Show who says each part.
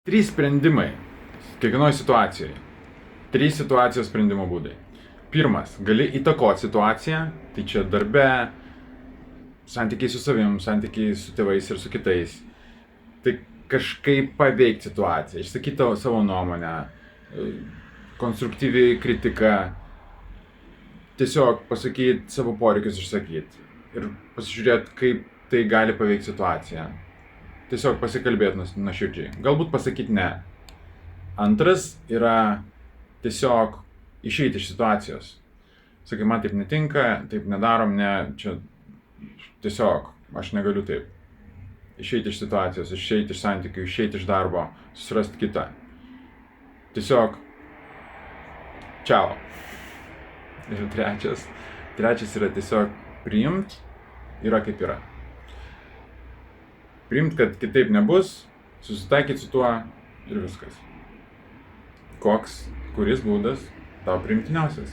Speaker 1: Trys sprendimai kiekvienoje situacijoje. Trys situacijos sprendimo būdai. Pirmas, gali įtakoti situaciją, tai čia darbe, santykiai su savim, santykiai su tėvais ir su kitais. Tai kažkaip paveikti situaciją, išsakyti savo nuomonę, konstruktyviai kritiką, tiesiog pasakyti savo poreikius išsakyti ir pasižiūrėti, kaip tai gali paveikti situaciją. Tiesiog pasikalbėti nuoširdžiai. Galbūt pasakyti ne. Antras yra tiesiog išeiti iš situacijos. Sakai, man taip netinka, taip nedarom, ne, čia tiesiog aš negaliu taip. Išeiti iš situacijos, išeiti iš santykių, išeiti iš darbo, susirasti kitą. Tiesiog čiao. Ir trečias yra tiesiog priimt, yra kaip yra. Priimt, kad kitaip nebus, susitaikyti su tuo ir viskas. Kuris būdas tau priimtiniausias?